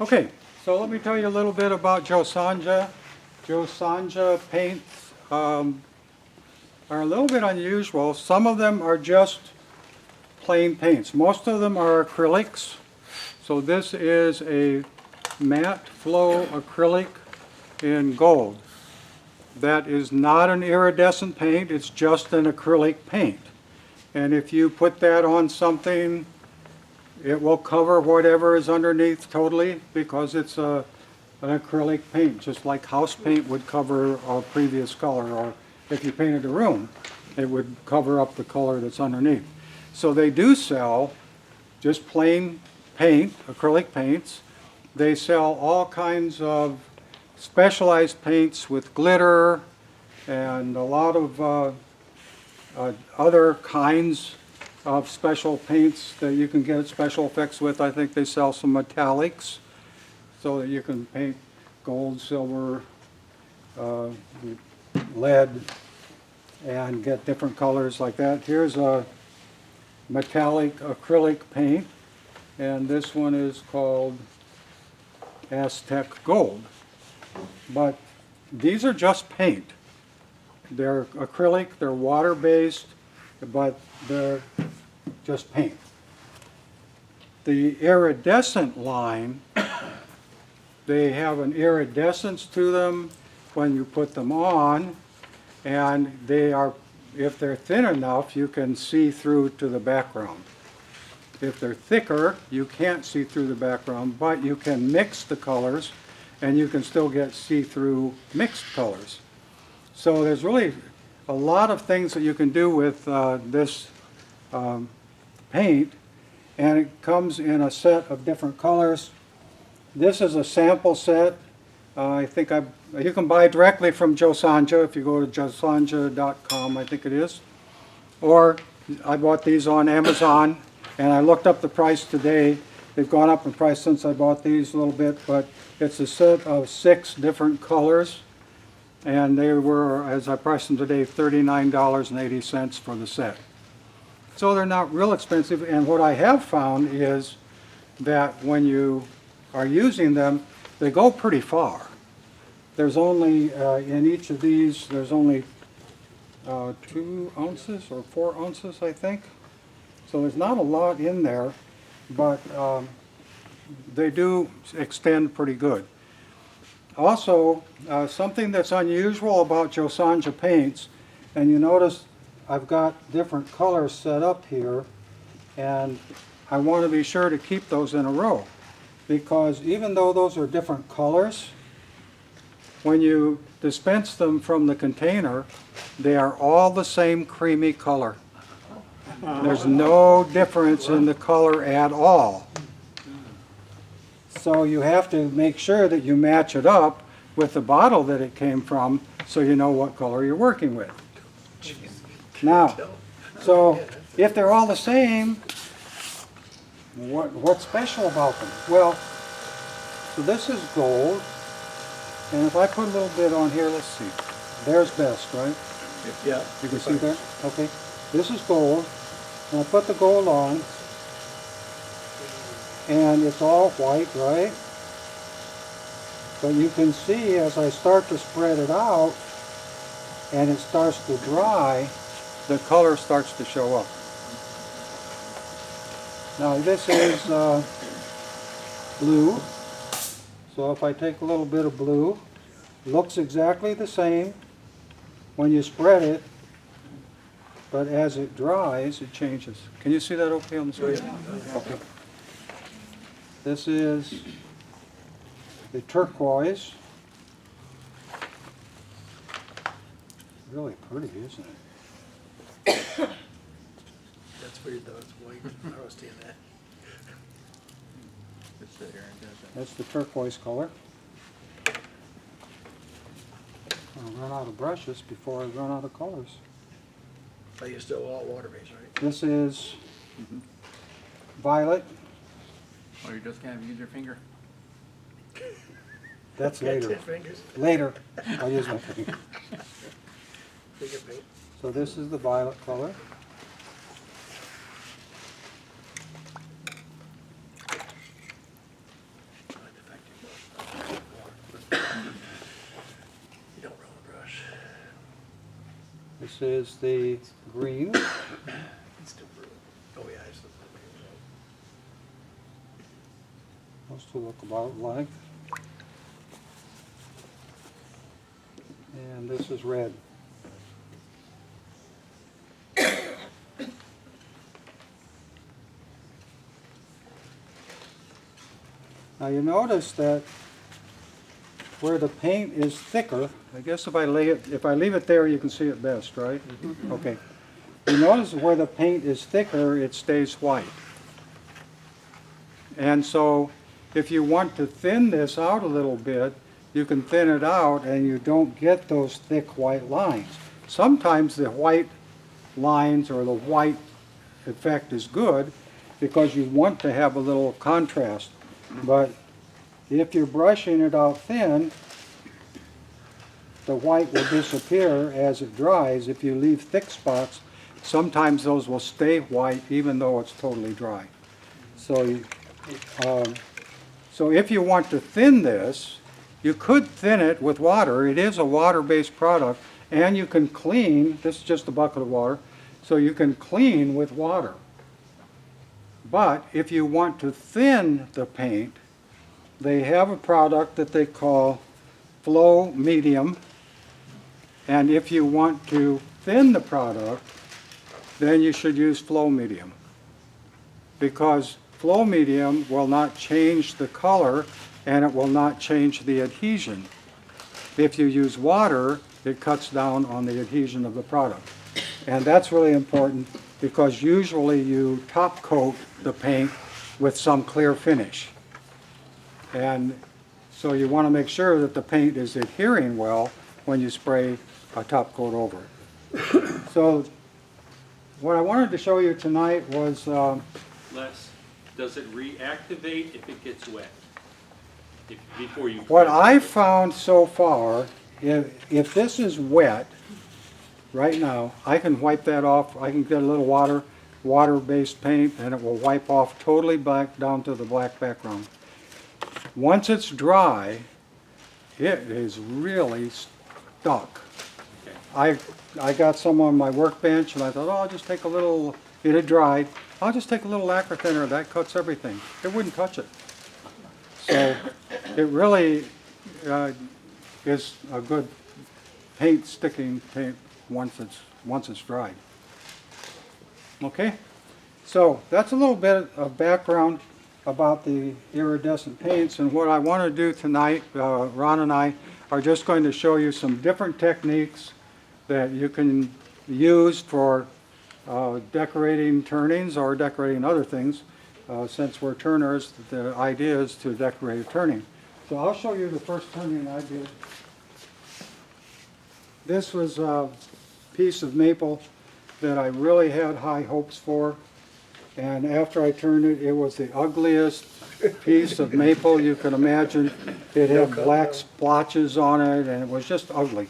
Okay, so let me tell you a little bit about Jo Sonja. Jo Sonja paints are a little bit unusual. Some of them are just plain paints. Most of them are acrylics. So this is a matte flow acrylic in gold. That is not an iridescent paint, it's just an acrylic paint. And if you put that on something, it will cover whatever is underneath totally because it's an acrylic paint, just like house paint would cover a previous color, or if you painted a room, it would cover up the color that's underneath. So they do sell just plain paint, acrylic paints. They sell all kinds of specialized paints with glitter and a lot of other kinds of special paints that you can get special effects with. I think they sell some metallics so that you can paint gold, silver, lead, and get different colors like that. Here's a metallic acrylic paint, and this one is called Aztec Gold. But these are just paint. They're acrylic, they're water-based, but they're just paint. The iridescent line, they have an iridescence to them when you put them on, and they are, if they're thin enough, you can see through to the background. If they're thicker, you can't see through the background, but you can mix the colors and you can still get see-through mixed colors. So there's really a lot of things that you can do with this paint, and it comes in a set of different colors. This is a sample set. I think you can buy directly from Jo Sonja if you go to josonja.com, I think it is. Or I bought these on Amazon, and I looked up the price today. They've gone up in price since I bought these a little bit, but it's a set of 6 different colors. And they were, as I priced them today, $39.80 for the set. So they're not real expensive, and what I have found is that when you are using them, they go pretty far. There's only, in each of these, there's only 2 ounces or 4 ounces, I think. So there's not a lot in there, but they do extend pretty good. Also, something that's unusual about Jo Sonja paints, and you notice I've got different colors set up here, and I want to be sure to keep those in a row, because even though those are different colors, when you dispense them from the container, they are all the same creamy color. There's no difference in the color at all. So you have to make sure that you match it up with the bottle that it came from so you know what color you're working with. Now, so if they're all the same, what's special about them? Well, so this is gold, and if I put a little bit on here, let's see. There's best, right? Yeah. You can see that? Okay. This is gold, and I put the gold on, and it's all white, right? But you can see as I start to spread it out and it starts to dry, the color starts to show up. Now this is blue, so if I take a little bit of blue, looks exactly the same when you spread it, but as it dries, it changes. Can you see that okay on the screen? Okay. This is the turquoise. Really pretty, isn't it? That's weird though, it's white. I was seeing that. That's the turquoise color. I'll run out of brushes before I run out of colors. Are you still all water-based, right? This is violet. Or you're just gonna use your finger. That's Got later. 10 fingers. Later, I'll use my finger. Finger paint. So this is the violet color. I like the This is the green. It's still brewing. Oh, yeah, it's still brewing. Those two look about alike. And this is red. Now you notice that where the paint is thicker, I guess if I leave it there, you can see it best, right? Okay. You notice where the paint is thicker, it stays white. And so if you want to thin this out a little bit, you can thin it out and you don't get those thick white lines. Sometimes the white lines or the white effect is good because you want to have a little contrast. But if you're brushing it out thin, the white will disappear as it dries. If you leave thick spots, sometimes those will stay white even though it's totally dry. So, so if you want to thin this, you could thin it with water. It is a water-based product, and you can clean. This is just a bucket of water, so you can clean with water. But if you want to thin the paint, they have a product that they call Flow Medium, and if you want to thin the product, then you should use Flow Medium, because Flow Medium will not change the color and it will not change the adhesion. If you use water, it cuts down on the adhesion of the product. And that's really important because usually you top coat the paint with some clear finish. And so you want to make sure that the paint is adhering well when you spray a top coat over it. So what I wanted to show you tonight was Les, does it reactivate if it gets wet? Before you... what I found so far, if this is wet right now, I can wipe that off. I can get a little water-based paint, and it will wipe off totally black down to the black background. Once it's dry, it is really stuck. Okay. I got some on my workbench, and I thought, oh, I'll just take a little, it had dried, I'll just take a little lacquer thinner, that cuts everything. It wouldn't touch it. So it really is a good sticking paint once it's dried. Okay, so that's a little bit of background about the iridescent paints, and what I want to do tonight, Ron and I are just going to show you some different techniques that you can use for decorating turnings or decorating other things. Since we're turners, the idea is to decorate a turning. So I'll show you the first turning I did. This was a piece of maple that I really had high hopes for. And after I turned it, it was the ugliest piece of maple you can imagine. It had black splotches on it, and it was just ugly.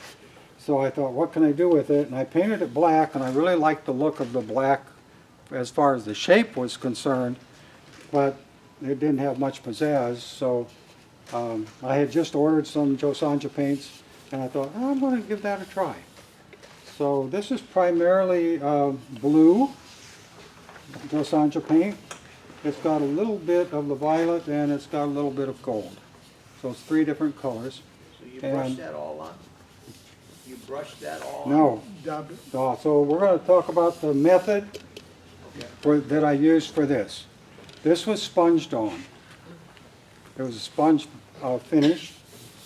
So I thought, what can I do with it? And I painted it black, and I really liked the look of the black as far as the shape was concerned, but it didn't have much pizzazz. So I had just ordered some Jo Sonja paints, and I thought, oh, I'm going to give that a try. So this is primarily blue Jo Sonja paint. It's got a little bit of the violet, and it's got a little bit of gold. So it's 3 different colors. So you brushed that all on? You brushed that all on? No. So we're going to talk about the method that I used for this. This was sponged on. It was a sponge finish.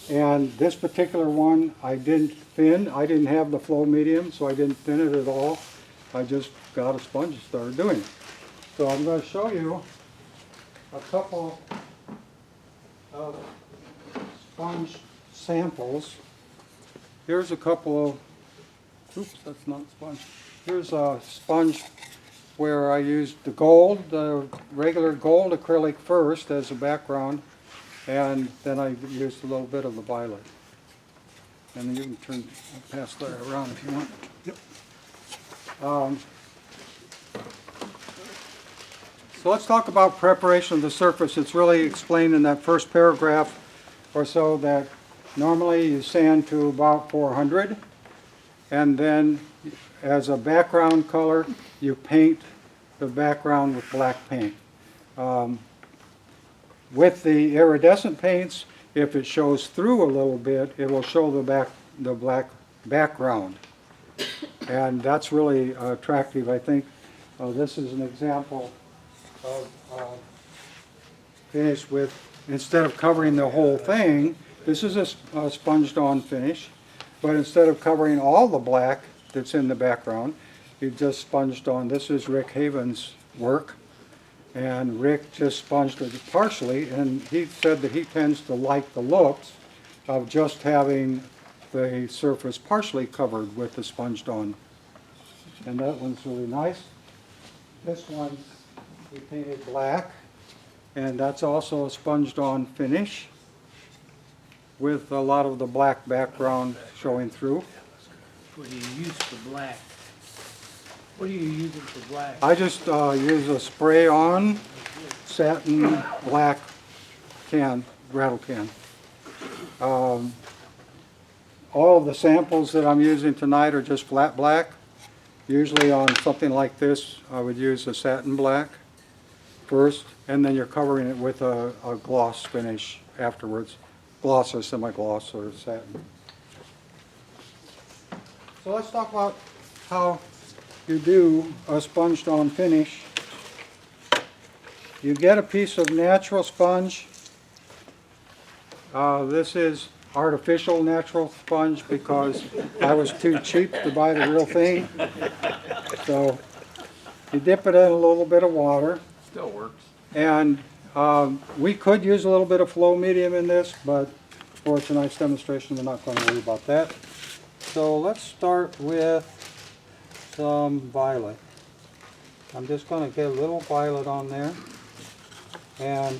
And this particular one I didn't thin. I didn't have the Flow Medium, so I didn't thin it at all. I just got a sponge and started doing it. So I'm going to show you a couple of sponge samples. Here's a couple of, oops, that's not sponge. Here's a sponge where I used the regular gold acrylic first as a background, and then I used a little bit of the violet. And you can pass that around if you want. Yep. So let's talk about preparation of the surface. It's really explained in that first paragraph or so that normally you sand to about 400, and then as a background color, you paint the background with black paint. With the iridescent paints, if it shows through a little bit, it will show the black background. And that's really attractive, I think. This is an example of finish with, instead of covering the whole thing, this is a sponged on finish, but instead of covering all the black that's in the background, you just sponged on. This is Rick Haven's work, and Rick just sponged it partially, and he said that he tends to like the looks of just having the surface partially covered with the sponged on. And that one's really nice. This one we painted black, and that's also a sponged on finish with a lot of the black background showing through. What do you use for black? What are you using for black? I just use a spray-on satin black can, rattle can. All of the samples that I'm using tonight are just flat black. Usually on something like this, I would use a satin black first, and then you're covering it with a gloss finish afterwards. Gloss or semi-gloss or satin. So let's talk about how you do a sponged on finish. You get a piece of natural sponge. This is artificial natural sponge because I was too cheap to buy the real thing. So you dip it in a little bit of water. Still works. And we could use a little bit of flow medium in this, but for tonight's demonstration we're not going to worry about that. So let's start with some violet. I'm just going to get a little violet on there, and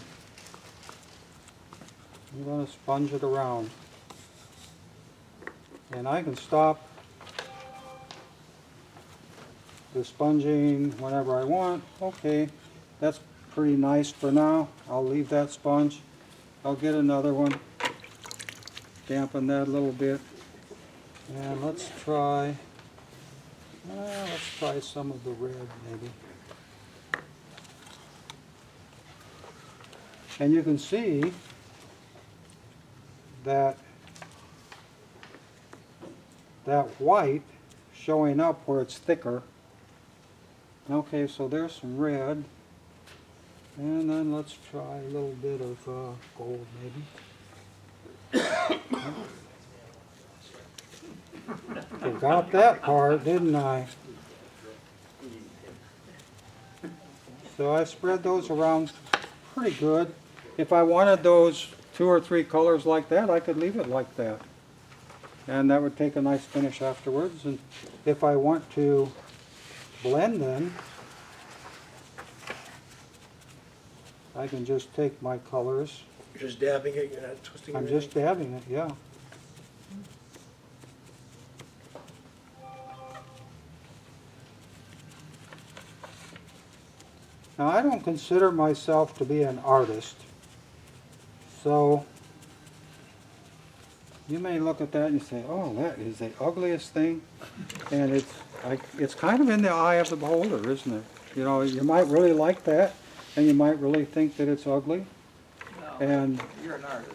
I'm going to sponge it around. And I can stop the sponging whenever I want. Okay, that's pretty nice for now. I'll leave that sponge. I'll get another one, dampen that a little bit, and let's try some of the red maybe. And you can see that white showing up where it's thicker. Okay, so there's some red. And then let's try a little bit of gold maybe. Forgot that part, didn't I? So I spread those around pretty good. If I wanted those 2 or 3 colors like that, I could leave it like that. And that would take a nice finish afterwards. And if I want to blend them, I can just take my colors. You're just dabbing it, you're not twisting it? I'm just dabbing it, yeah. Now, I don't consider myself to be an artist, so you may look at that and say, oh, that is the ugliest thing. And it's kind of in the eye of the beholder, isn't it? You know, you might really like that, and you might really think that it's ugly. No, And you're an artist.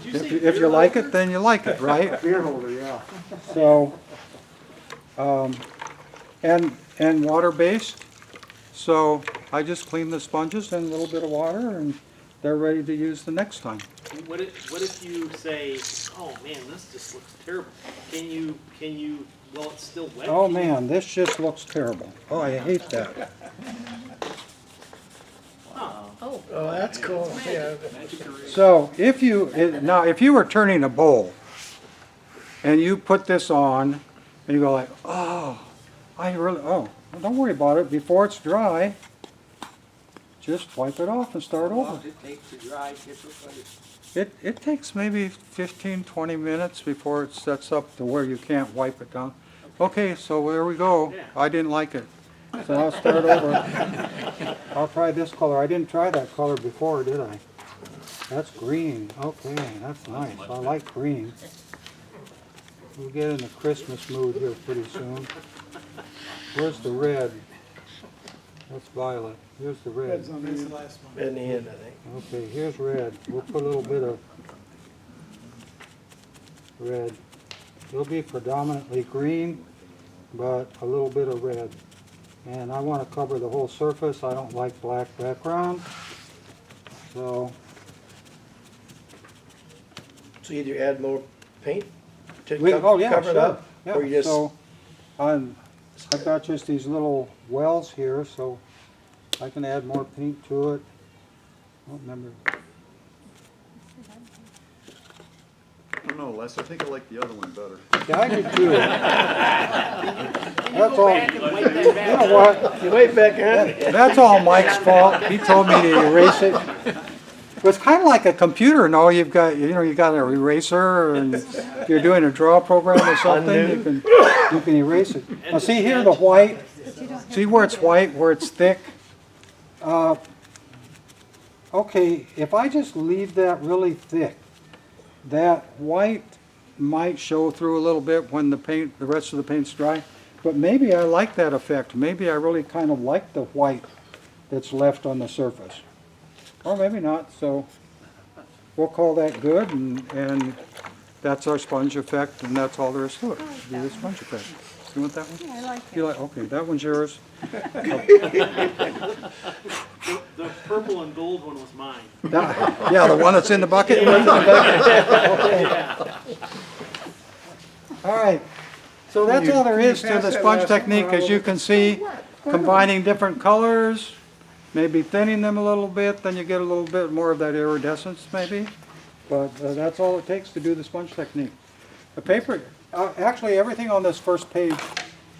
if you like it, then you like it, right? Beer holder, yeah. So, and water-based. So I just clean the sponges in a little bit of water, and they're ready to use the next time. What if you say, oh man, this just looks terrible? Can you, well, it's still wet? Oh man, this just looks terrible. Oh, I hate that. Oh, that's cool, yeah. So if you were turning a bowl, and you put this on, and you go like, oh, well, don't worry about it. Before it's dry, just wipe it off and start How long over. does it take to dry, get this ready? It takes maybe 15, 20 minutes before it sets up to where you can't wipe it down. Okay, so there we go. I didn't like it. So I'll start over. I'll try this color. I didn't try that color before, did I? That's green. Okay, that's nice. I like green. We'll get in the Christmas mood here pretty soon. Where's the red? That's violet. Here's the red. In the end, I think. Okay, here's red. We'll put a little bit of red. It'll be predominantly green, but a little bit of red. And I want to cover the whole surface. I don't like black background. So, So either add more paint to oh yeah, cover it sure. up, Yeah. or you just, So, I've got just these little wells here, so I can add more paint to it. I don't remember. I don't know, Les, I think I like the other one better. Yeah, I do too. That's Go all. back and wipe that back. You know what? you wait back, huh? That's all Mike's fault. He told me to erase it. It's kind of like a computer, no? You got an eraser, and if you're doing a draw program or something, you can erase it. Now see here, the white. See where it's white, where it's thick? Okay, if I just leave that really thick, that white might show through a little bit when the rest of the paint's dry. But maybe I like that effect. Maybe I really kind of like the white that's left on the surface. Or maybe not, so we'll call that good, and that's our sponge effect, and that's all there is to it. Do the sponge effect. You want that one? Yeah, I like You it. like? Okay, that one's yours. The purple and gold one was mine. Yeah, the one that's in the bucket. All right, so that's all there is to the sponge technique. As you can see, combining different colors, maybe thinning them a little bit, then you get a little bit more of that iridescence maybe. But that's all it takes to do the sponge technique. The paper, actually everything on this first page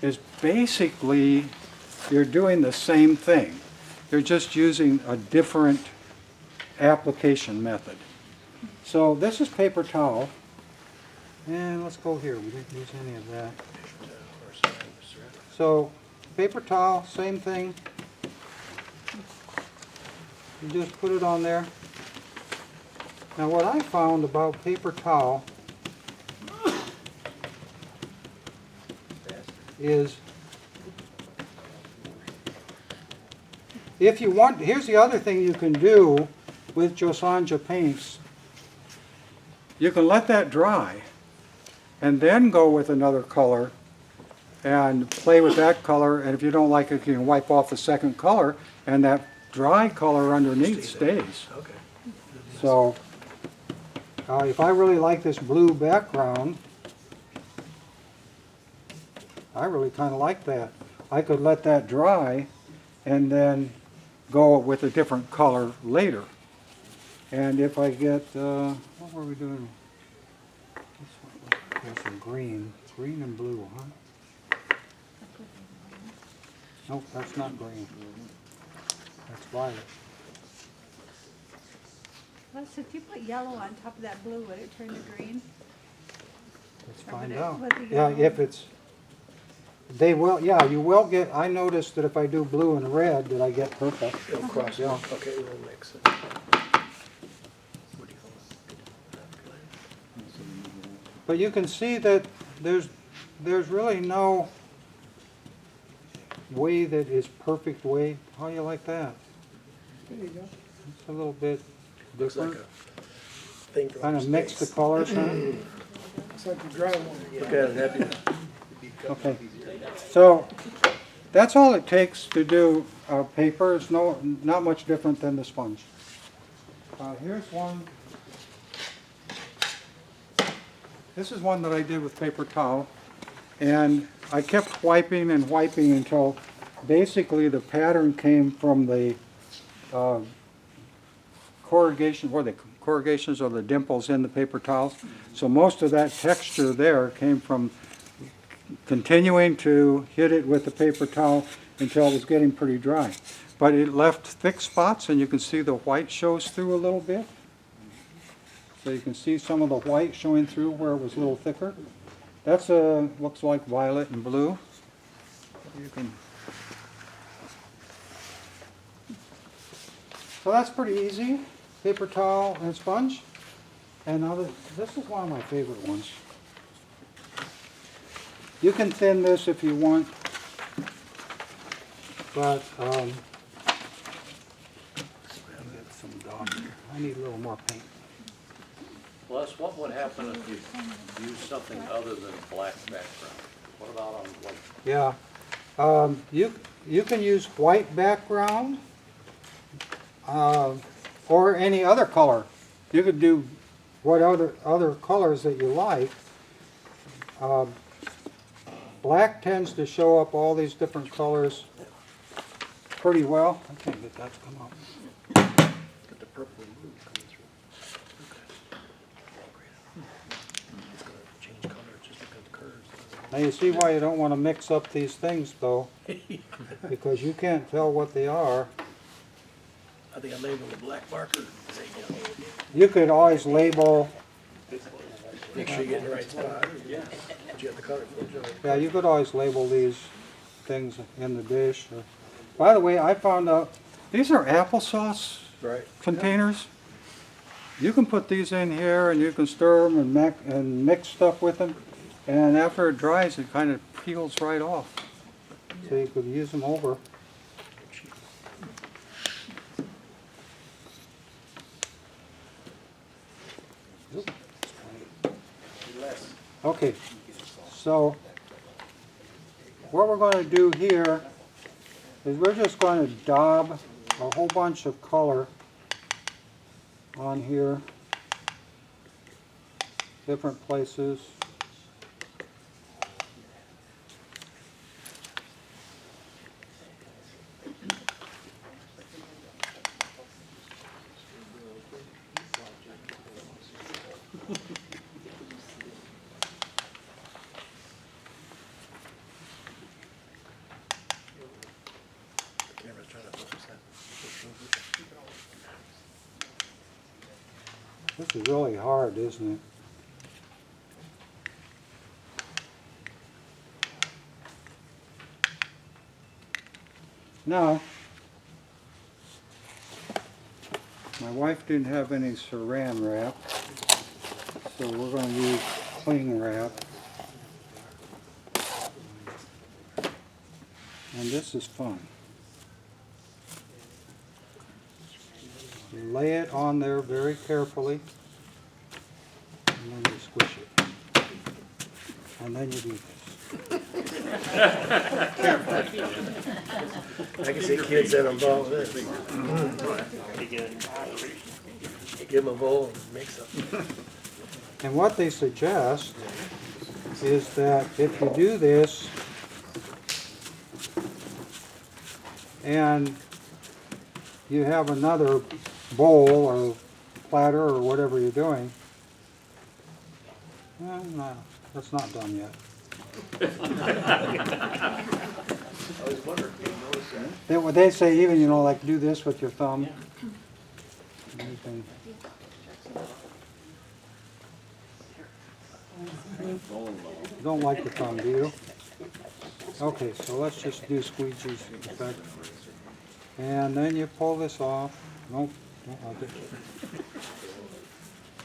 is basically, you're doing the same thing. You're just using a different application method. So this is paper towel. And let's go here, we didn't use any of that. So, paper towel, same thing. You just put it on there. Now what I found about paper towel is, if you want, here's the other thing you can do with Jo Sonja paints. You can let that dry and then go with another color and play with that color, and if you don't like it, you can wipe off the second color, and that dry color underneath stays. Okay. So, if I really like this blue background, I really kind of like that. I could let that dry and then go with a different color later. And if I get, what were we doing? There's some green and blue, huh? Nope, that's not green. That's violet. Les, if you put yellow on top of that blue, would it turn to green? Let's Or would find it- out. would the Yeah, yellow- if it's, they will, yeah, you will get, I noticed that if I do blue and red, that I get purple. It'll cross it. Yeah. Okay, we'll mix it. But you can see that there's really no way that is perfect way. How do you like that? There you go. It's a little bit Looks like different. a thing from Kind of mix the space. colors, huh? Look at it, that'd be Okay. So that's all it takes to do paper. It's not much different than the sponge. Here's one. This is one that I did with paper towel, and I kept wiping and wiping until basically the pattern came from the corrugation, or the corrugations or the dimples in the paper towels. So most of that texture there came from continuing to hit it with the paper towel until it was getting pretty dry. But it left thick spots, and you can see the white shows through a little bit. So you can see some of the white showing through where it was a little thicker. That's looks like violet and blue. You can. So that's pretty easy. Paper towel and sponge. And now this is one of my favorite ones. You can thin this if you want, but I need a little more paint. Les, what would happen if you use something other than black background? What about on white? Yeah, you can use white background or any other color. You could do what other colors that you like. Black tends to show up all these different colors pretty well. I can't get that to come up. Got the purple and blue coming through. It's gonna change color, just look at the curves. Now you see why you don't want to mix up these things though, because you can't tell what they are. I think I labeled a black marker, say yellow. You could always label, Make sure you get in the right spot. Yeah. You have the color. yeah, you could always label these things in the dish. By the way, I found out, these are applesauce Right. containers. You can put these in here and you can stir them and mix stuff with them. And after it dries, it kind of peels right off. So you could use them over. Okay, so what we're going to do here is we're just going to daub a whole bunch of color on here, different places. Camera's trying to focus that. This is really hard, isn't it? Now, my wife didn't have any saran wrap, so we're going to use cling wrap. And this is fun. You lay it on there very carefully, and then you squish it. And then you do this. I can see kids that are involved with this. Give them a bowl and mix them. And what they suggest is that if you do this and you have another bowl or platter or whatever you're doing, well, no, that's not done yet. I was wondering if you noticed that. They say even, you know, like do this with your thumb. And you can- You don't like the thumb, do you? Okay, so let's just do squeegees effect. And then you pull this off. Nope, don't like it.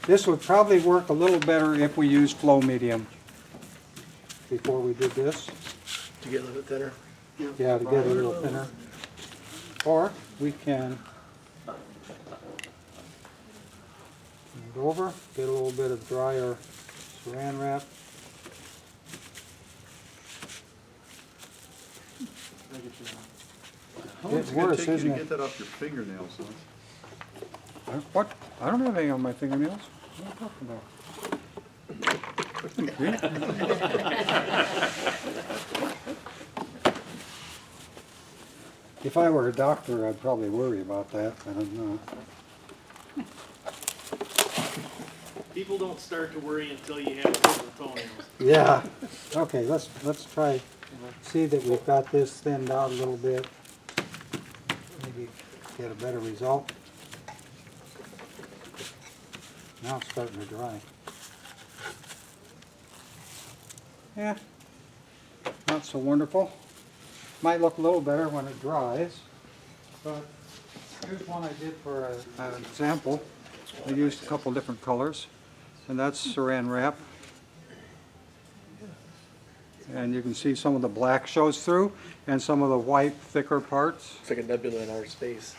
This would probably work a little better if we used flow medium before we did this. To get a little bit thinner. Yeah, to get it a little thinner. Or we can turn it over, get a little bit of drier saran wrap. How long is It's it gonna worse, take you isn't to it? get that off your fingernails, huh? What? I don't have any on my fingernails. What are you talking about? If I were a doctor, I'd probably worry about that, but I'm not. People don't start to worry until you have purple toenails. Yeah. Okay, let's try, see that we've got this thinned out a little bit. Maybe get a better result. Now it's starting to dry. Yeah, not so wonderful. Might look a little better when it dries, but here's one I did for an example. I used a couple different colors, and that's saran wrap. and you can see some of the black shows through and some of the white thicker parts. It's like a nebula in outer space.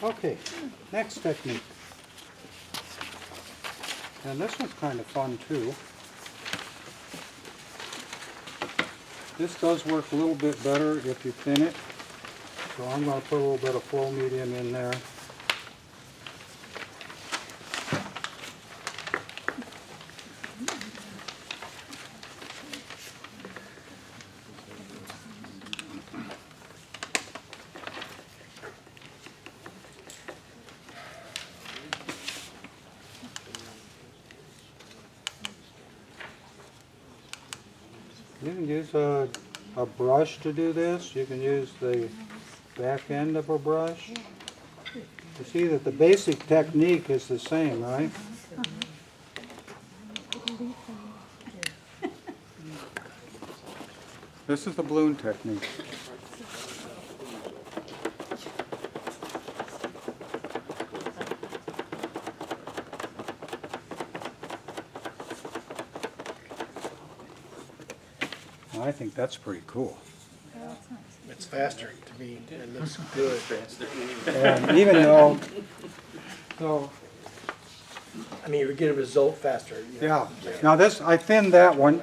Okay, next technique. And this one's kind of fun too. This does work a little bit better if you thin it. So I'm going to put a little bit of flow medium in there. You can use a brush to do this. You can use the back end of a brush. You see that the basic technique is the same, right? This is the balloon technique. I think that's pretty cool. It's faster to me, and it looks good. And even though, so, I mean, you get a result faster. yeah. Now this, I thinned that one.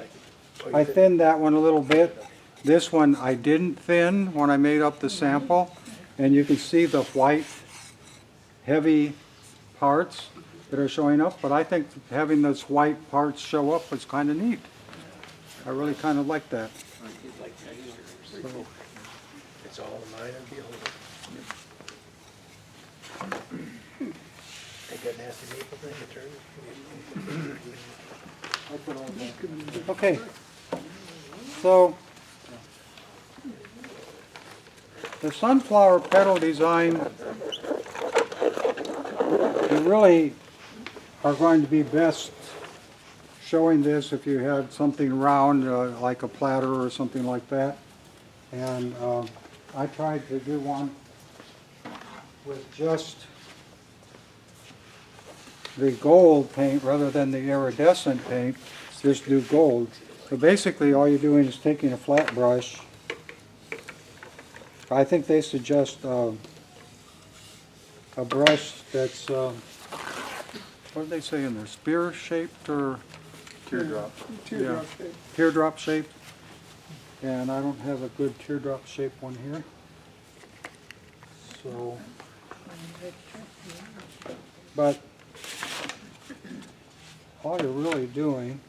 I thinned that one a little bit. This one I didn't thin when I made up the sample. And you can see the white, heavy parts that are showing up. But I think having those white parts show up is kind of neat. I really kind of like that. So, It's all in the mind of the beholder. Take that nasty maple thing and turn it. okay. So the sunflower petal design, you really are going to be best showing this if you had something round like a platter or something like that. And I tried to do one with just the gold paint rather than the iridescent paint, just do gold. So basically all you're doing is taking a flat brush. I think they suggest a brush that's, what did they say in there, spear shaped or? Teardrop. Yeah, teardrop shape. And I don't have a good teardrop shape one here. So, but all you're really doing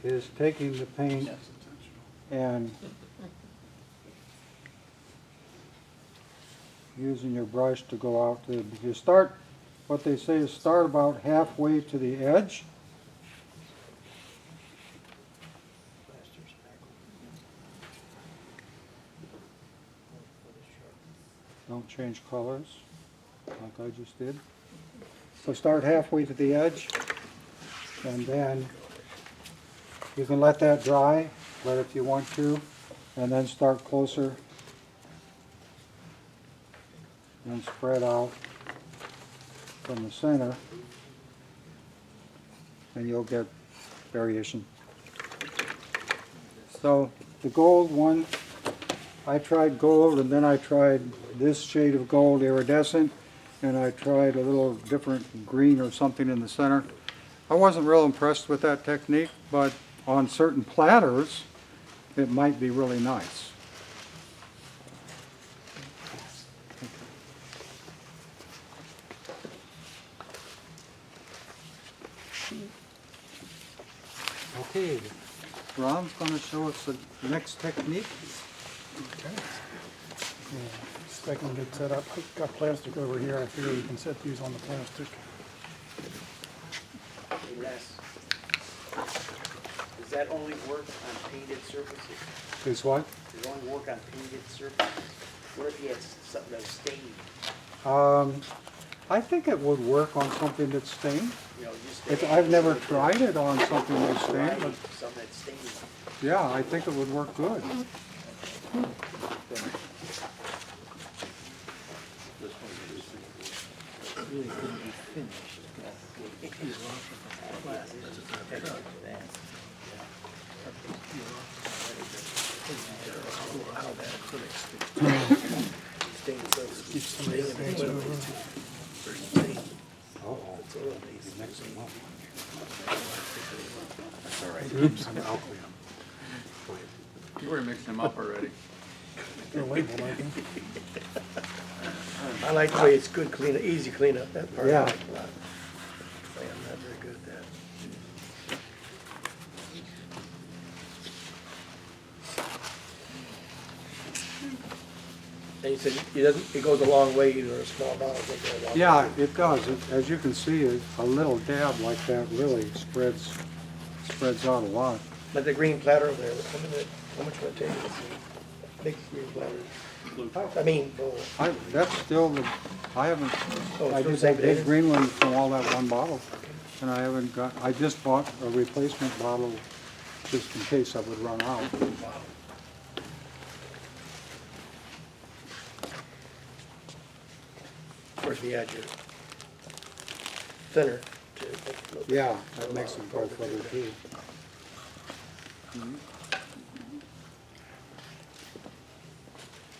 is taking the paint and using your brush to go out to, you start, what they say is start about halfway to the edge. Don't change colors like I just did. So start halfway to the edge, and then you can let that dry, let if you want to, and then start closer and spread out from the center, and you'll get variation. So the gold one, I tried gold, and then I tried this shade of gold iridescent, and I tried a little different green or something in the center. I wasn't real impressed with that technique, but on certain platters it might be really nice. Okay, Ron's going to show us the next technique. So I can get set up. I've got plastic over here. I figure we can set these on the plastic. Hey, Les, does that only work on painted surfaces? Is what? Does it only work on painted surfaces? What if you had something that was stained? I think it would work on something that's stained. You know, just I've never tried it on something that's stained, but something that's stained. yeah, I think it would work good. This one really couldn't be finished. He's lost the class. How that acrylic sticks. Keep some of the things over. Oops, I'm alcohol. You were mixing them up already. They're labeled, I think. I like the way it's good clean, easy cleanup, that part. I Yeah. like a lot. I'm not very good at that. And you said it goes a long way, either a small bottle, they go a long Yeah, way. it does. As you can see, a little dab like that really spreads out a lot. But the green platter over there, how much would it take? Big green platter. I mean, bowl. That's still I haven't, Oh, I it's just the had same big thing? green one from all that one bottle. And I haven't got, I just bought a replacement bottle just in case I would run out. Of course, you add your thinner to make it a little. Yeah, that makes them go further too.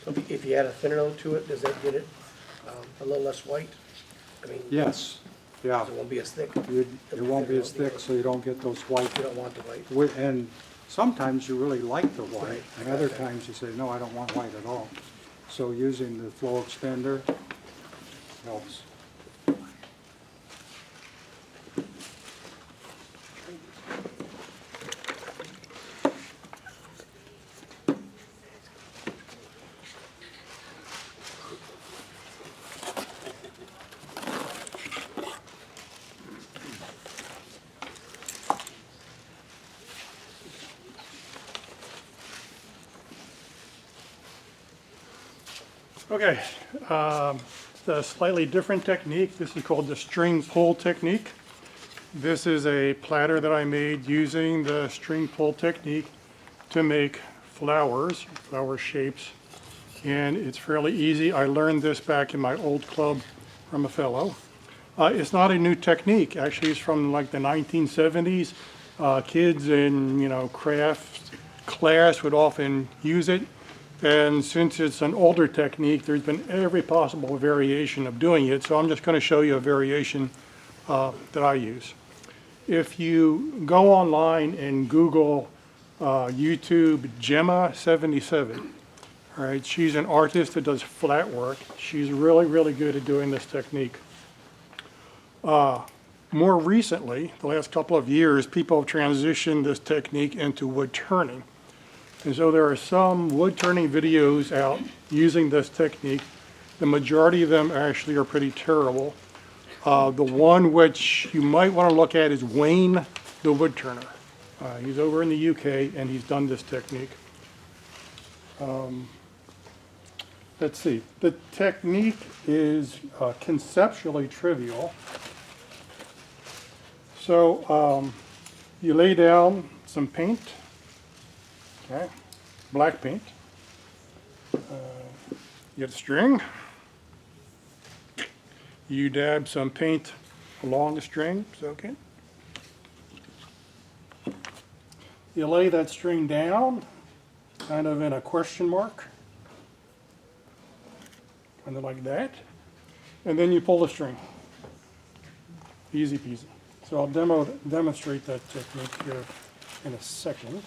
So if you add a thinner note to it, does that get it a little less white? I mean, Yes, yeah. it won't be as thick. It won't be as thick, so you don't get those white. You don't want the white. And sometimes you really like the white, Right, I and got other that. times you say, no, I don't want white at all. So using the flow extender helps. Okay, the slightly different technique, this is called the string pull technique. This is a platter that I made using the string pull technique to make flowers, flower shapes, and it's fairly easy. I learned this back in my old club from a fellow. It's not a new technique, actually it's from like the 1970s. Kids in, craft class would often use it. And since it's an older technique, there's been every possible variation of doing it. So I'm just going to show you a variation that I use. If you go online and Google YouTube Gemma77, all right, she's an artist that does flat work. She's really, really good at doing this technique. More recently, the last couple of years, people have transitioned this technique into wood turning. And so there are some wood turning videos out using this technique. The majority of them actually are pretty terrible. The one which you might want to look at is Wayne the Wood Turner. He's over in the UK and he's done this technique. Let's see, the technique is conceptually trivial. So you lay down some paint. Okay, black paint. You get a string. You dab some paint along the string, it's okay. You lay that string down, kind of in a question mark, kind of like that, and then you pull the string. Easy peasy. So I'll demonstrate that technique here in a second.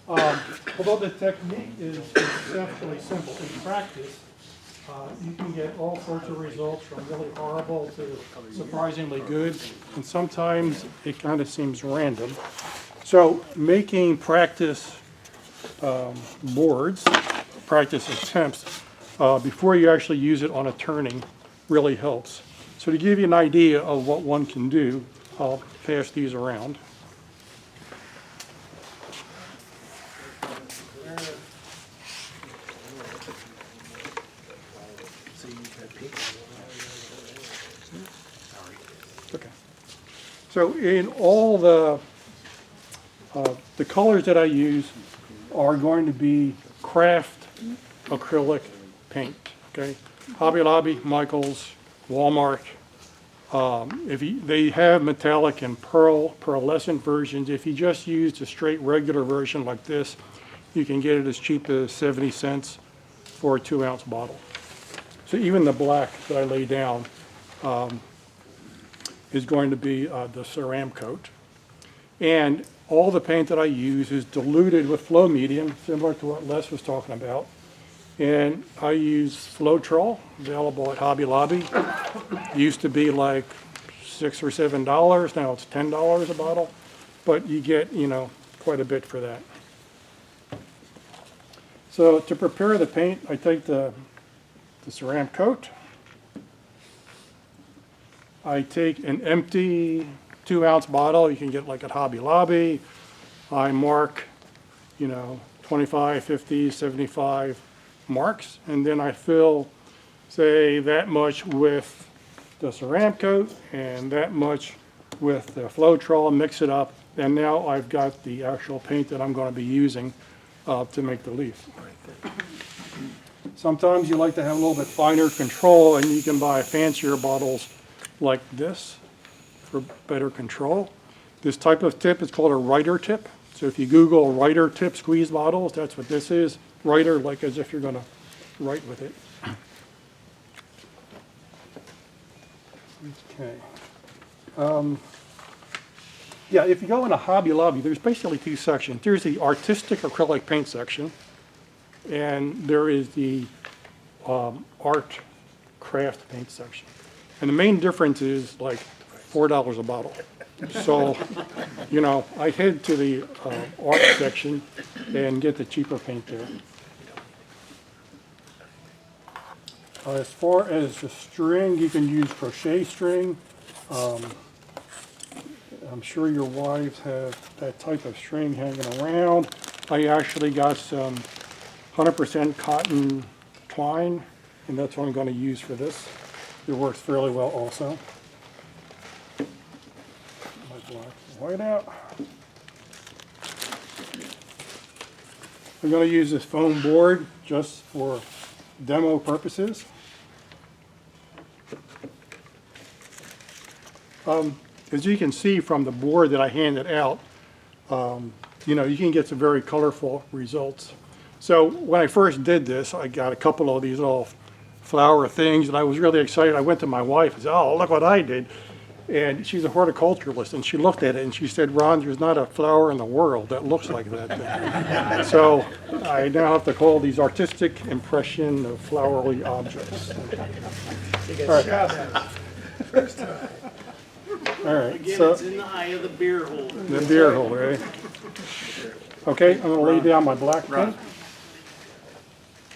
Although the technique is conceptually simple, in practice, you can get all sorts of results from really horrible to surprisingly good, and sometimes it kind of seems random. So making practice boards, practice attempts, before you actually use it on a turning really helps. So to give you an idea of what one can do, I'll pass these around. Okay. So in all the colors that I use are going to be craft acrylic paint. Okay, Hobby Lobby, Michaels, Walmart. They have metallic and pearlescent versions. If you just use the straight regular version like this, you can get it as cheap as 70 cents for a 2-ounce bottle. So even the black that I lay down is going to be the Ceram coat. And all the paint that I use is diluted with flow medium, similar to what Les was talking about. And I use Floetrol, available at Hobby Lobby. It used to be like $6 or $7, now it's $10 a bottle, but you get, quite a bit for that. So to prepare the paint, I take the Ceram coat. I take an empty 2-ounce bottle, you can get like at Hobby Lobby. I mark, 25, 50, 75 marks, and then I fill, say, that much with the Ceram coat and that much with the Floetrol, mix it up, and now I've got the actual paint that I'm going to be using to make the leaf. Sometimes you like to have a little bit finer control, and you can buy fancier bottles like this for better control. This type of tip is called a writer tip. So if you Google writer tip squeeze bottles, that's what this is. Writer, like as if you're going to write with it. Okay. Yeah, if you go in a Hobby Lobby, there's basically 2 sections. There's the artistic acrylic paint section, and there is the art craft paint section. And the main difference is like $4 a bottle. So, I head to the art section and get the cheaper paint there. As far as the string, you can use crochet string. I'm sure your wives have that type of string hanging around. I actually got some 100% cotton twine, and that's what I'm going to use for this. It works fairly well also. My black and white out. I'm going to use this foam board just for demo purposes. As you can see from the board that I handed out, you can get some very colorful results. So when I first did this, I got a couple of these little flower things, and I was really excited. I went to my wife and said, "Oh, look what I did." And she's a horticulturalist, and she looked at it and she said, "Ron, there's not a flower in the world that looks like that thing." So I now have to call these artistic impression of flowery objects. You All right. First time. All right, Again, so it's in the eye of the beer holder. the beer holder, eh? Okay, I'm going to lay down my black paint.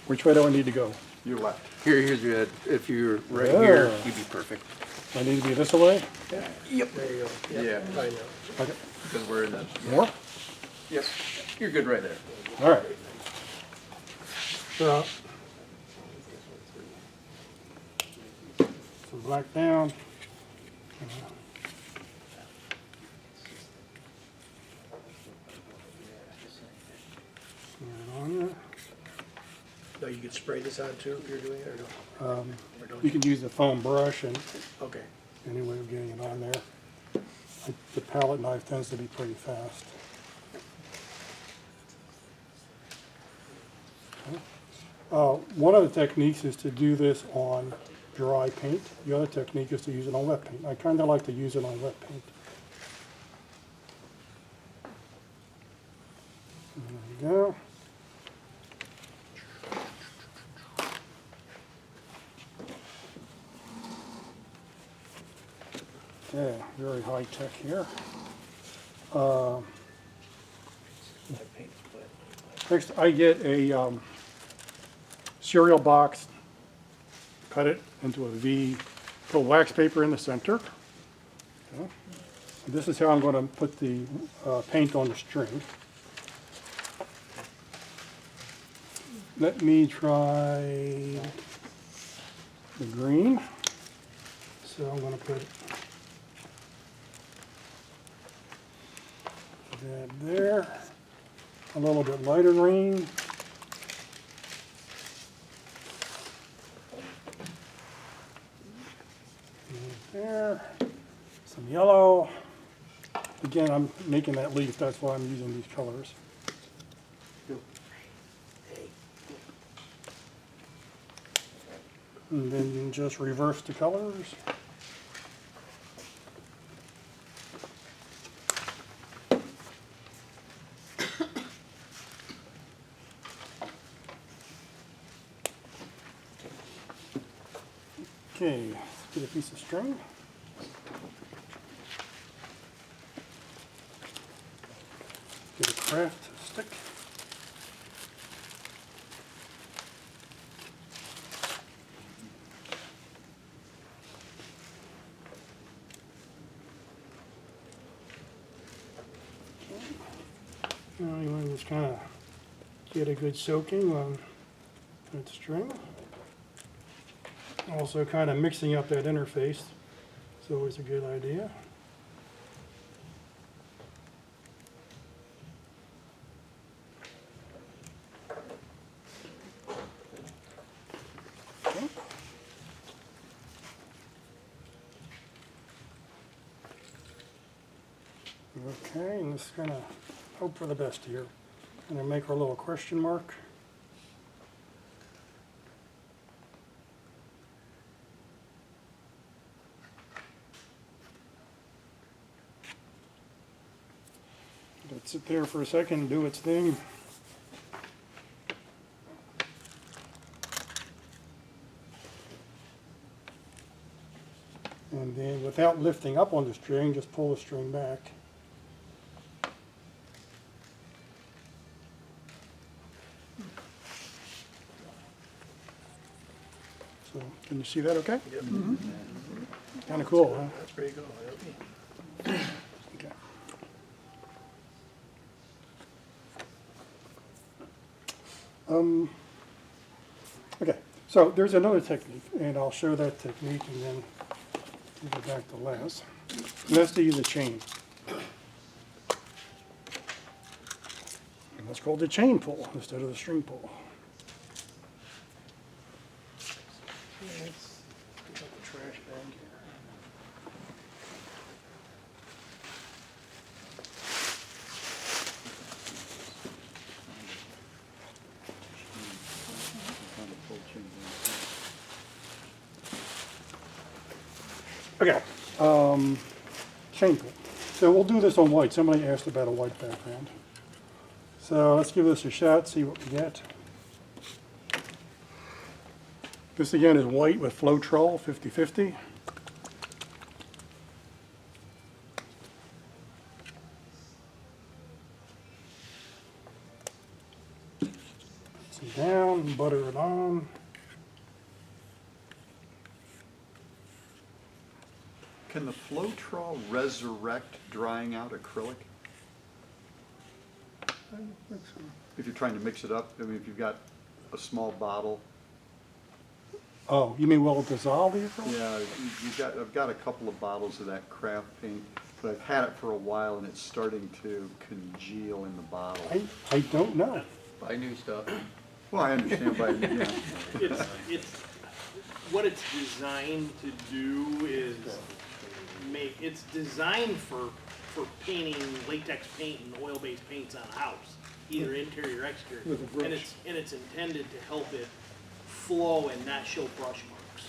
Which way do I need to go? You left. Here's your, if you're right Yeah. here, you'd be perfect. I need to be this way? There you go. Yeah. I know. Okay. Because we're in the, More? yep, you're good right there. All right. So, some black down. Smear it on there. No, you could spray this on too if you're doing it, or no? Or don't You can use the foam brush and Okay. any way of getting it on there. The palette knife tends to be pretty fast. Okay. One of the techniques is to do this on dry paint. The other technique is to use it on wet paint. I kind of like to use it on wet paint. There we go. Yeah, very high tech here. Next, I get a cereal box, cut it into a V, put wax paper in the center. Okay. This is how I'm going to put the paint on the string. Let me try the green. So I'm going to put that there, a little bit lighter green. yellow. Again, I'm making that leaf, that's why I'm using these colors. And then you can just reverse the colors. Okay, let's get a piece of string. Get a craft stick. Now you want to just kind of get a good soaking on that string. Also kind of mixing up that interface is always a good idea. Okay, and just kind of hope for the best here. Gonna make our little question mark. Let it sit there for a second, do its thing. And then without lifting up on the string, just pull the string back. So, can you see that okay? Yep. Kind of cool, huh? That's pretty cool. Yep. Okay. Okay, so there's another technique, and I'll show that technique and then we'll go back to Les. And that's to use a chain. And that's called the chain pull instead of the string pull. Let's pick up the trash bag here. Okay, chain pull. So we'll do this on white. Somebody asked about a white background. So let's give this a shot, see what we get. This again is white with Floetrol 50/50. Some down, butter it on. Can the Floetrol resurrect drying out acrylic? If you're trying to mix it up, I mean, if you've got a small bottle. Oh, you mean will it dissolve the acrylic? Yeah, I've got a couple of bottles of that craft paint, but I've had it for a while and it's starting to congeal in the bottle. I don't know. Buy new stuff. Well, I understand, but, yeah. It's, what it's designed to do is it's designed for painting latex paint and oil-based paints on a house, either interior or exterior. With a brush. And it's intended to help it flow and not show brush marks.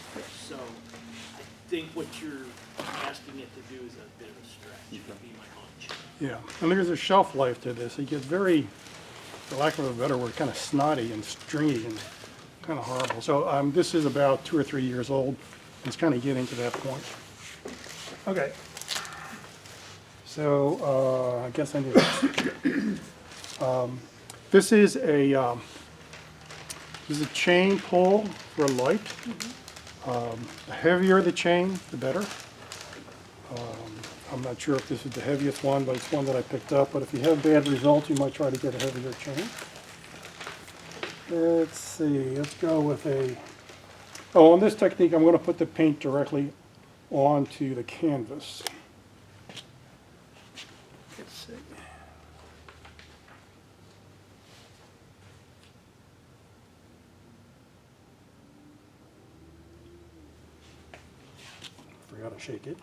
So I think what you're asking it to do is a bit of a stretch, would be my hunch. Yeah, and there's a shelf life to this. It gets very, for lack of a better word, kind of snotty and stringy and kind of horrible. So this is about 2 or 3 years old. It's kind of getting to that point. Okay. So I guess I need this. This is a chain pull for light. The heavier the chain, the better. I'm not sure if this is the heaviest one, but it's one that I picked up. But if you have bad results, you might try to get a heavier chain. Let's see, let's go with on this technique, I'm going to put the paint directly onto the canvas. Let's see. Forgot to shake it.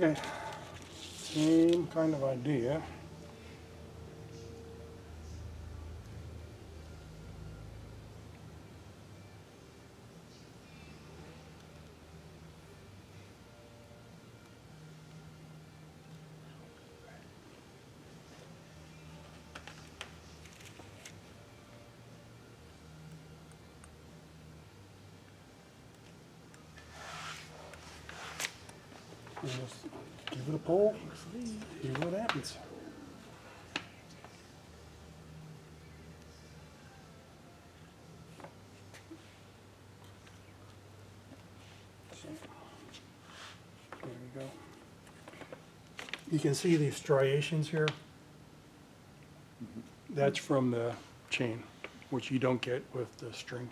Okay, same kind of idea. And just give it a pull, see what happens. So, there we go. You can see these striations here. That's from the chain, which you don't get with the string.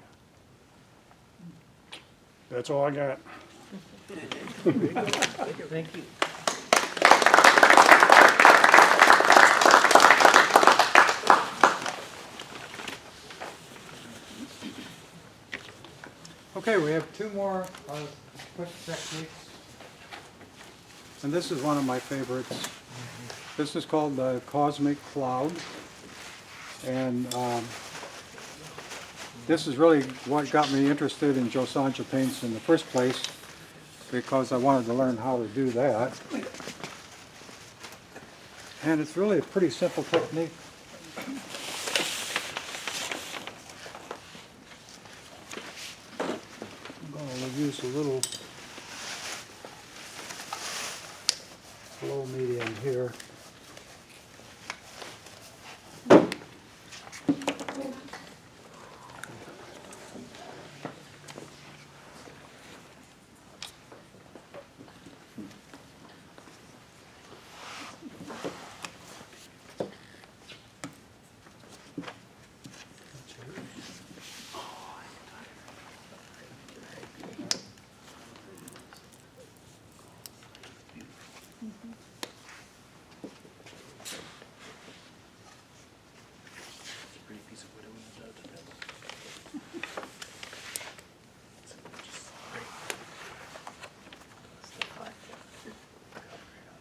That's all I got. Thank you. Okay, we have two more quick techniques. And this is one of my favorites. This is called the cosmic cloud. And this is really what got me interested in Jo Sonja paints in the first place, because I wanted to learn how to do that. And it's really a pretty simple technique. I'm going to use a little flow medium here.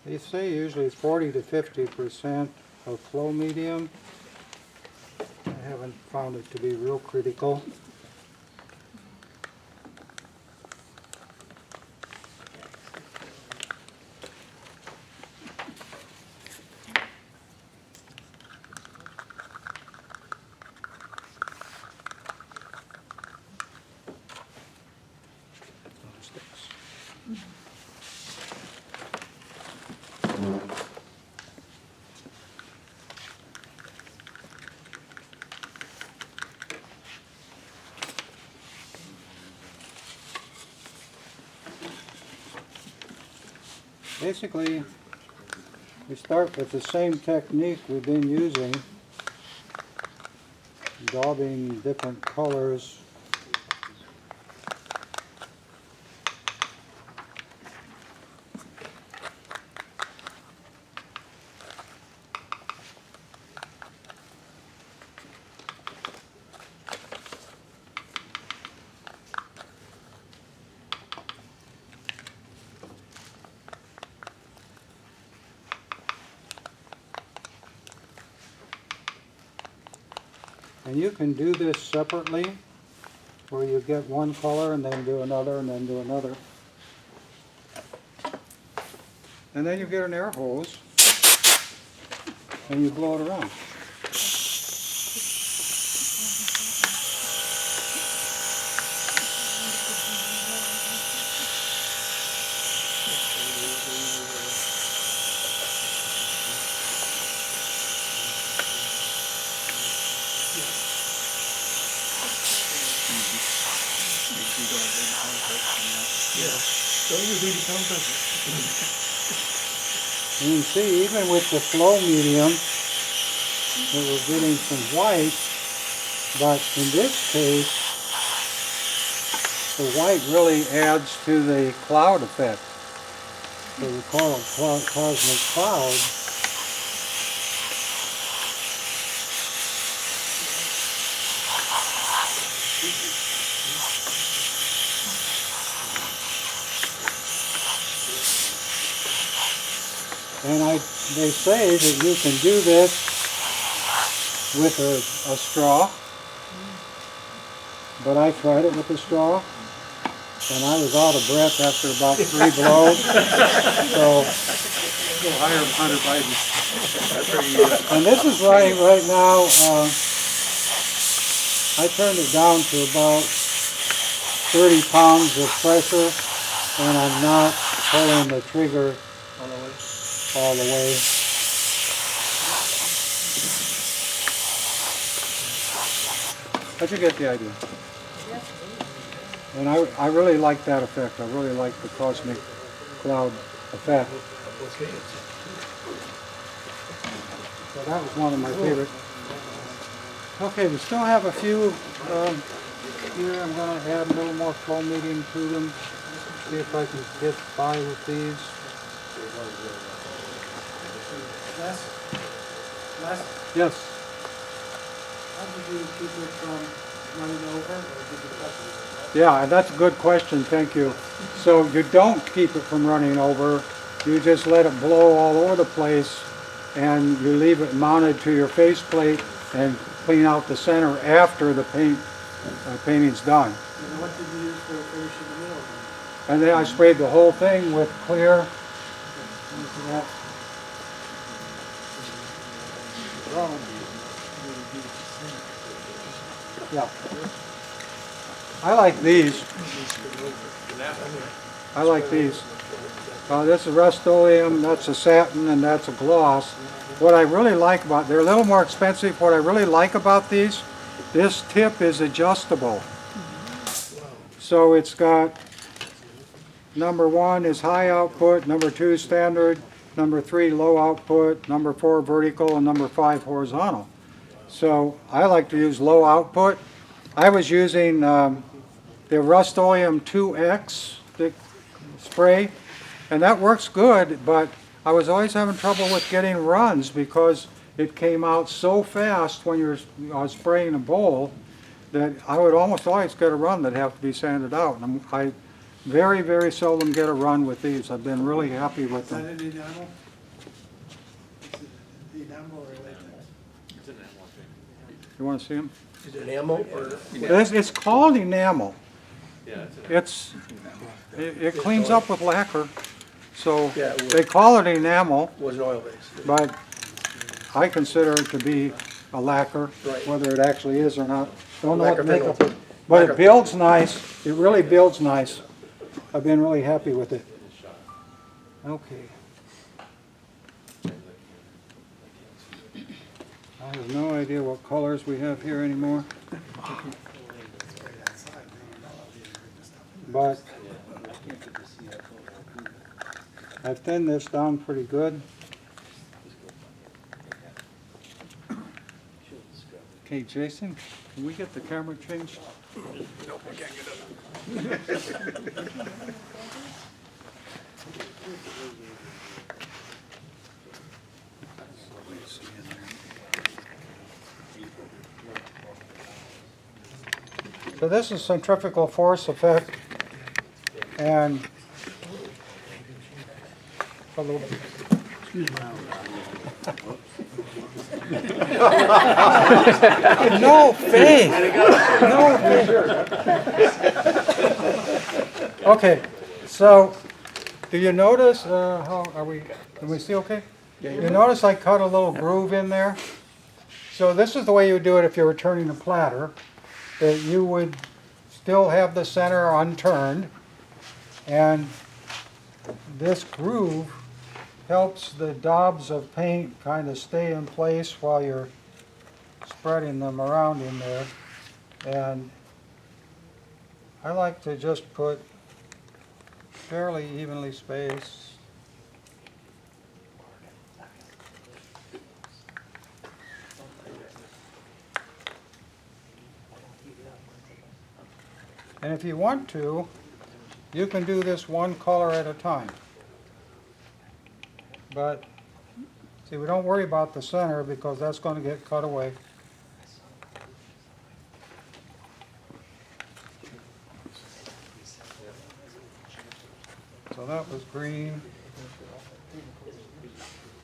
They say usually 40 to 50% of flow medium. I haven't found it to be real critical. Basically, we start with the same technique we've been using, daubing different colors. And you can do this separately, where you get one color and then do another and then do another. And then you get an air hose and you blow it around. And you see, even with the flow medium, that we're getting some white, but in this case, the white really adds to the cloud effect. So we call it cosmic cloud. And they say that you can do this with a straw, but I tried it with a straw, and I was out of breath after about 3 blows. So, Go hire Hunter Biden. and this is running right now, I turned it down to about 30 pounds of pressure, and I'm not pulling the trigger all the way. But you get the idea. And I really like that effect. I really like the cosmic cloud effect. So that was one of my favorites. Okay, we still have a few here. I'm going to add a little more flow medium to them. See if I can get by with these. Yes. How did you keep it from running over, or did you cut it? Yeah, that's a good question, thank you. So you don't keep it from running over, you just let it blow all over the place, and you leave it mounted to your faceplate and clean out the center after the painting's done. And what did you use for finish in the middle? And then I sprayed the whole thing with clear. Yeah. I like these. I like these. This is Rust-Oleum, that's a satin, and that's a gloss. What I really like about, they're a little more expensive. What I really like about these, this tip is adjustable. So it's got, number 1 is high output, number 2 standard, number 3 low output, number 4 vertical, and number 5 horizontal. So I like to use low output. I was using the Rust-Oleum 2X spray, and that works good, but I was always having trouble with getting runs because it came out so fast when you're spraying a bowl that I would almost always get a run that'd have to be sanded out. And I very, very seldom get a run with these. I've been really happy with them. Is that an enamel? Is it enamel or latex? It's an enamel thing. You want to see them? Is it enamel or? It's called enamel. Yeah, it's an It cleans up with lacquer, so Yeah, it would. they call it enamel, Was an oil-based. but I consider it to be a lacquer, Right. whether it actually is or not. Don't know what Lacquer to make of mineral. it, but Lacquer. it builds nice. It really builds nice. I've been really happy with it. Okay. I have no idea what colors we have here anymore. But I've thinned this down pretty good. Okay, Jason, can we get the camera changed? Nope, I can't get it. So this is centrifugal force effect, and a little bit. No faith. No faith. Okay, so do you notice? How are we? Can we see okay? You notice I cut a little groove in there. So this is the way you would do it if you were turning a platter. That you would still have the center unturned, and this groove helps the daubs of paint kind of stay in place while you're spreading them around in there. And I like to just put fairly evenly spaced. And if you want to, you can do this one color at a time. But, see, we don't worry about the center because that's going to get cut away. So that was green.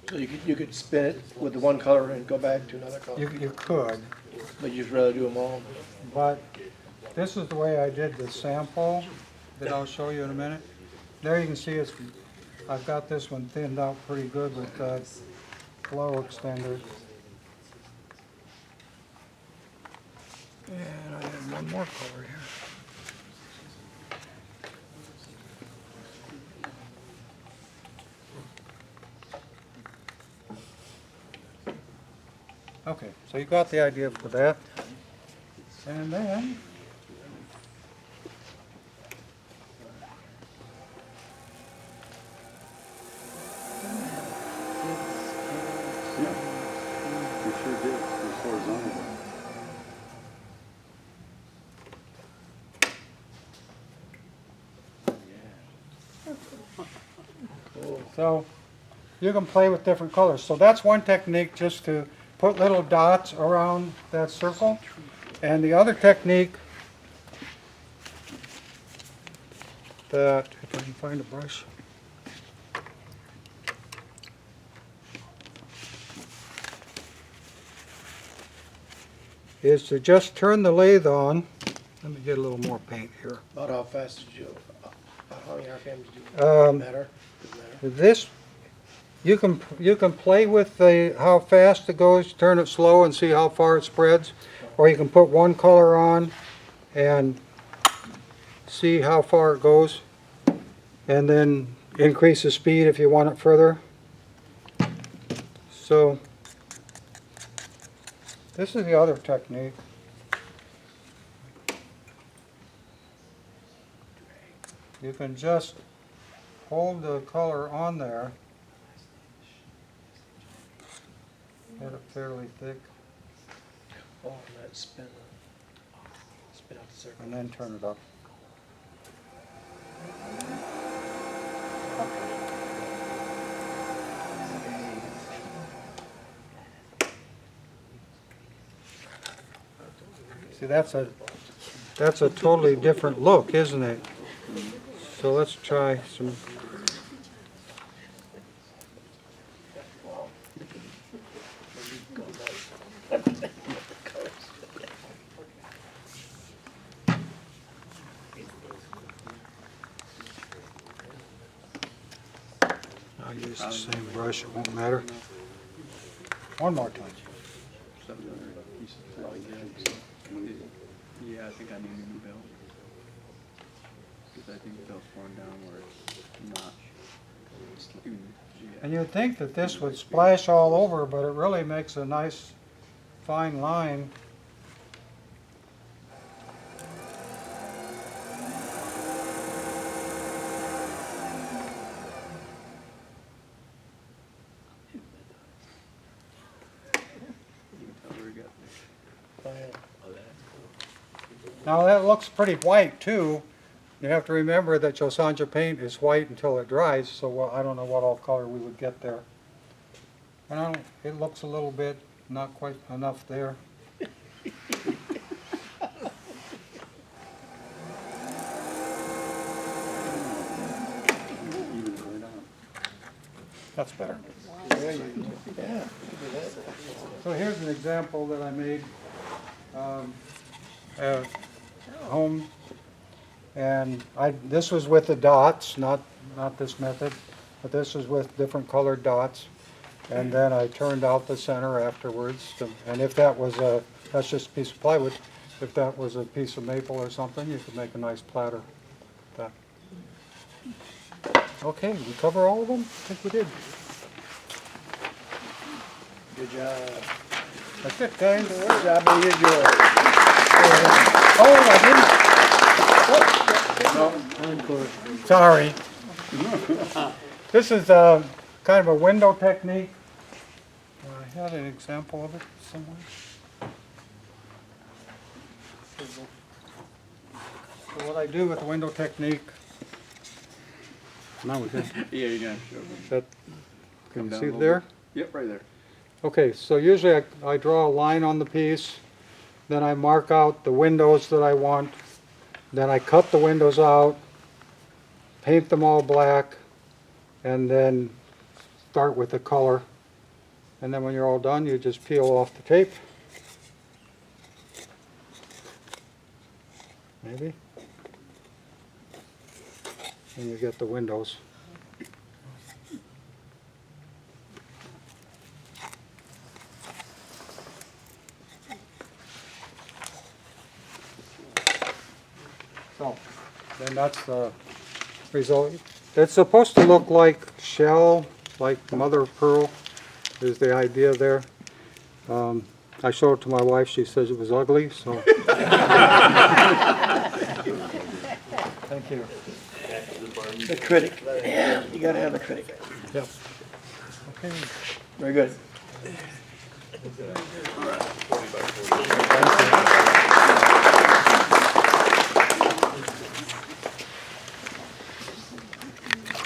So you could spin it with the one color and go back to another color, You could, but you'd rather do them all. but this is the way I did the sample that I'll show you in a minute. There you can see I've got this one thinned out pretty good with glow extender. And I have one more color here. Okay, so you got the idea for that. And then You sure did, it's horizontal. so you can play with different colors. So that's one technique, just to put little dots around that circle. And the other technique that, if I can find a brush, is to just turn the lathe on. Let me get a little more paint here. About how fast did you, about how many RPMs did you, matter? Doesn't matter. This, you can play with how fast it goes, turn it slow and see how far it spreads, or you can put one color on and see how far it goes, and then increase the speed if you want it further. So this is the other technique. You can just hold the color on there, get it fairly thick, Oh, and that spin out the circle. and then turn it up. See, that's a totally different look, isn't it? So let's try some. I'll use the same brush, it won't matter. One more time. Yeah, I think I need a new bill. Because I think the bill's torn down where it's not. And you'd think that this would splash all over, but it really makes a nice fine line. Oh, yeah. Now that looks pretty white too. You have to remember that Jo Sonja paint is white until it dries, so I don't know what all color we would get there. And it looks a little bit, not quite enough there. That's better. Yeah. So here's an example that I made at home, and this was with the dots, not this method, but this was with different colored dots, and then I turned out the center afterwards. And if that was that's just a piece of plywood. If that was a piece of maple or something, you could make a nice platter. That. Okay, we cover all of them? I think we did. Good job. That's it, guys. Good job, you did yours. Oh, I didn't. Sorry. This is kind of a window technique. I had an example of it somewhere. So what I do with the window technique. Now we can. Yeah, you're gonna show me. That, Come can you down see a little there? Yep, right there. Okay, so usually I draw a line on the piece, then I mark out the windows that I want, then I cut the windows out, paint them all black, and then start with the color And then when you're all done, you just peel off the tape. Maybe. And you get the windows. So, then that's the result. It's supposed to look like shell, like mother of pearl, is the idea there. I showed it to my wife, she says it was ugly, so. Thank you. The critic, yeah, you gotta have the critic. Yep. Okay. Very good.